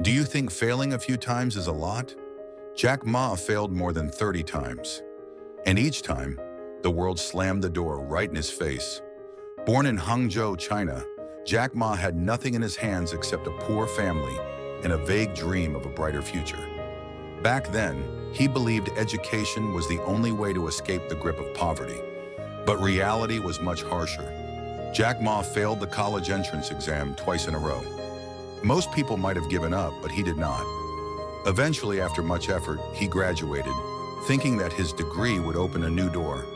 Do you think failing a few times is a lot? Jack Ma failed more than 30 times. And each time, the world slammed the door right in his face. Born in Hangzhou, China, Jack Ma had nothing in his hands except a poor family and a vague dream of a brighter future. Back then, he believed education was the only way to escape the grip of poverty. But reality was much harsher. Jack Ma failed the college entrance exam twice in a row. Most people might have given up, but he did not. Eventually, after much effort, he graduated, thinking that his degree would open a new door,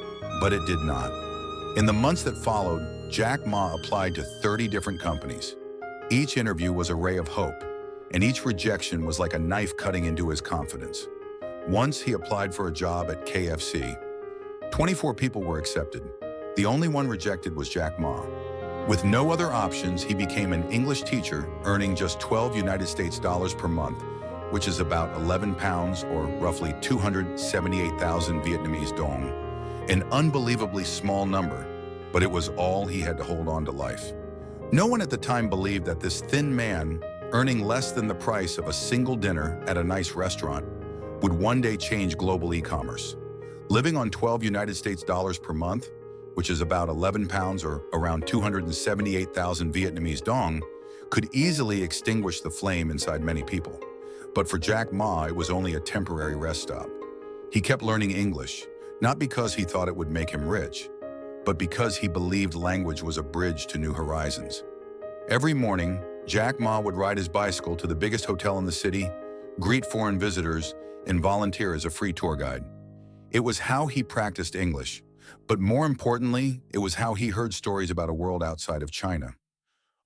but it did not. In the months that followed, Jack Ma applied to 30 different companies. Each interview was a ray of hope, and each rejection was like a knife cutting into his confidence. Once he applied for a job at KFC. 24 people were accepted. The only one rejected was Jack Ma. With no other options, he became an English teacher, earning just 12 United States dollars per month, which is about 11 pounds or roughly 278,000 Vietnamese dong. An unbelievably small number, but it was all he had to hold on to life. No one at the time believed that this thin man, earning less than the price of a single dinner at a nice restaurant, would one day change global e-commerce. Living on 12 United States dollars per month, which is about 11 pounds or around 278,000 Vietnamese dong, could easily extinguish the flame inside many people. But for Jack Ma, it was only a temporary rest stop. He kept learning English, not because he thought it would make him rich, but because he believed language was a bridge to new horizons. Every morning, Jack Ma would ride his bicycle to the biggest hotel in the city, greet foreign visitors, and volunteer as a free tour guide. It was how he practiced English, but more importantly, it was how he heard stories about a world outside of China.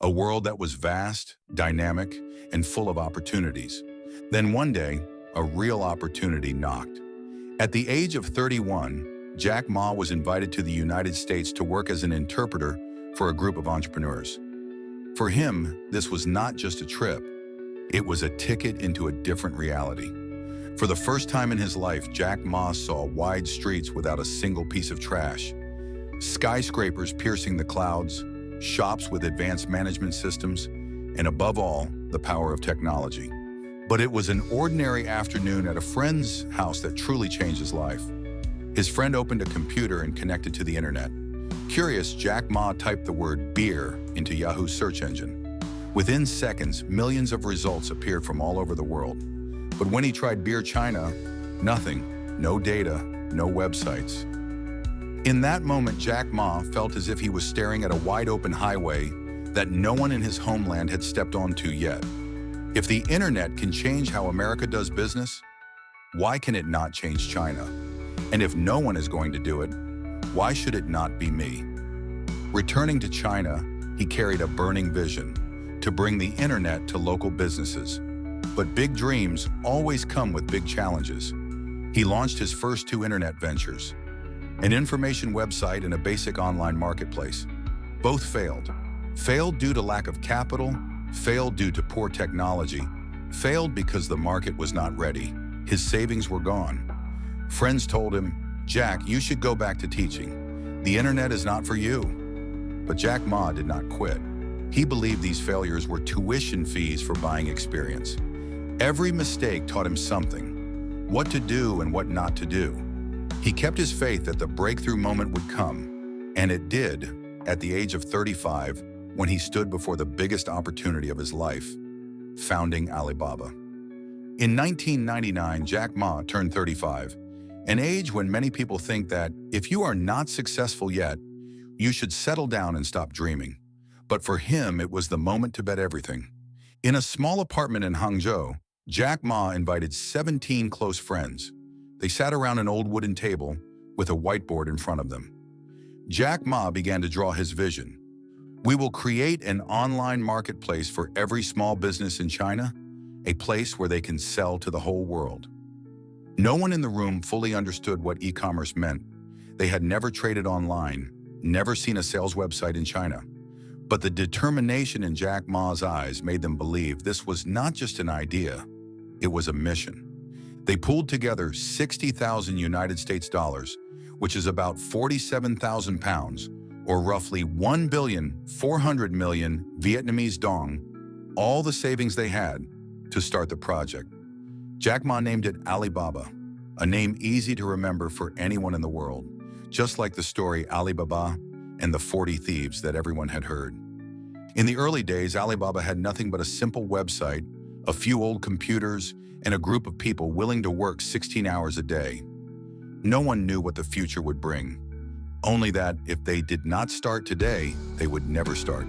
A world that was vast, dynamic, and full of opportunities. Then one day, a real opportunity knocked. At the age of 31, Jack Ma was invited to the United States to work as an interpreter for a group of entrepreneurs. For him, this was not just a trip. It was a ticket into a different reality. For the first time in his life, Jack Ma saw wide streets without a single piece of trash, skyscrapers piercing the clouds, shops with advanced management systems, and above all, the power of technology. But it was an ordinary afternoon at a friend's house that truly changed his life. His friend opened a computer and connected to the internet. Curious, Jack Ma typed the word beer into Yahoo's search engine. Within seconds, millions of results appeared from all over the world. But when he tried Beer China, nothing, no data, no websites. In that moment, Jack Ma felt as if he was staring at a wide-open highway that no one in his homeland had stepped onto yet. If the internet can change how America does business, why can it not change China? And if no one is going to do it, why should it not be me? Returning to China, he carried a burning vision to bring the internet to local businesses. But big dreams always come with big challenges. He launched his first two internet ventures, an information website and a basic online marketplace. Both failed. Failed due to lack of capital, failed due to poor technology, failed because the market was not ready. His savings were gone. Friends told him, "Jack, you should go back to teaching. The internet is not for you." But Jack Ma did not quit. He believed these failures were tuition fees for buying experience. Every mistake taught him something, what to do and what not to do. He kept his faith that the breakthrough moment would come, and it did at the age of 35 when he stood before the biggest opportunity of his life, founding Alibaba. In 1999, Jack Ma turned 35, an age when many people think that if you are not successful yet, you should settle down and stop dreaming. But for him, it was the moment to bet everything. In a small apartment in Hangzhou, Jack Ma invited 17 close friends. They sat around an old wooden table with a whiteboard in front of them. Jack Ma began to draw his vision. We will create an online marketplace for every small business in China, a place where they can sell to the whole world. No one in the room fully understood what e-commerce meant. They had never traded online, never seen a sales website in China. But the determination in Jack Ma's eyes made them believe this was not just an idea, it was a mission. They pulled together 60,000 United States dollars, which is about 47,000 pounds, or roughly 1,400,000,000 Vietnamese dong, all the savings they had, to start the project. Jack Ma named it Alibaba, a name easy to remember for anyone in the world, just like the story Alibaba and the 40 thieves that everyone had heard. In the early days, Alibaba had nothing but a simple website, a few old computers, and a group of people willing to work 16 hours a day. No one knew what the future would bring, only that if they did not start today, they would never start.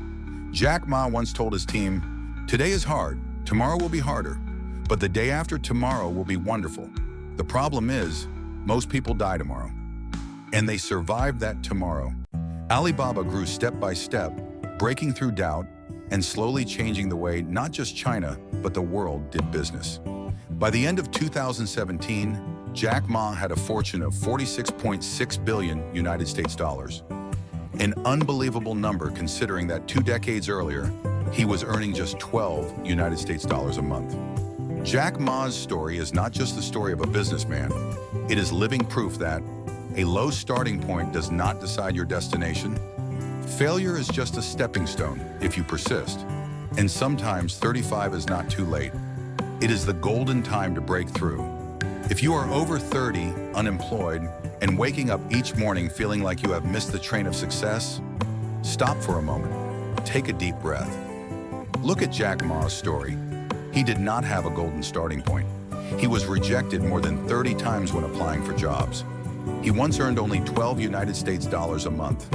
Jack Ma once told his team, "Today is hard, tomorrow will be harder, but the day after tomorrow will be wonderful. The problem is, most people die tomorrow." And they survived that tomorrow. Alibaba grew step by step, breaking through doubt and slowly changing the way not just China, but the world did business. By the end of 2017, Jack Ma had a fortune of 46.6 billion United States dollars. An unbelievable number considering that 2 decades earlier, he was earning just 12 United States dollars a month. Jack Ma's story is not just the story of a businessman. It is living proof that a low starting point does not decide your destination. Failure is just a stepping stone if you persist. And sometimes 35 is not too late. It is the golden time to break through. If you are over 30, unemployed, and waking up each morning feeling like you have missed the train of success, stop for a moment. Take a deep breath. Look at Jack Ma's story. He did not have a golden starting point. He was rejected more than 30 times when applying for jobs. He once earned only 12 United States dollars a month.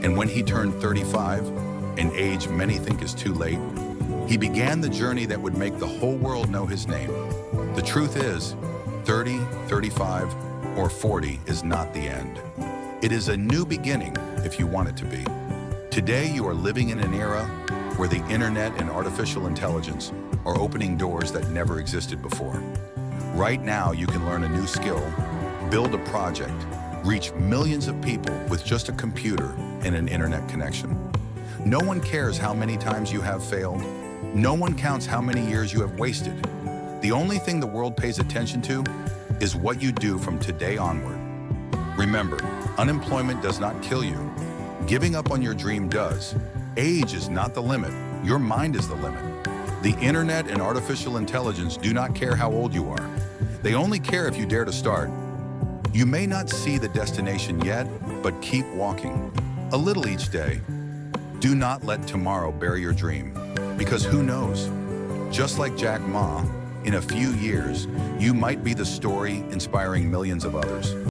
And when he turned 35, an age many think is too late, he began the journey that would make the whole world know his name. The truth is, 30, 35, or 40 is not the end. It is a new beginning if you want it to be. Today, you are living in an era where the internet and artificial intelligence are opening doors that never existed before. Right now, you can learn a new skill, build a project, reach millions of people with just a computer and an internet connection. No one cares how many times you have failed. No one counts how many years you have wasted. The only thing the world pays attention to is what you do from today onward. Remember, unemployment does not kill you. Giving up on your dream does. Age is not the limit. Your mind is the limit. The internet and artificial intelligence do not care how old you are. They only care if you dare to start. You may not see the destination yet, but keep walking. A little each day. Do not let tomorrow bury your dream, because who knows? Just like Jack Ma, in a few years, you might be the story inspiring millions of others.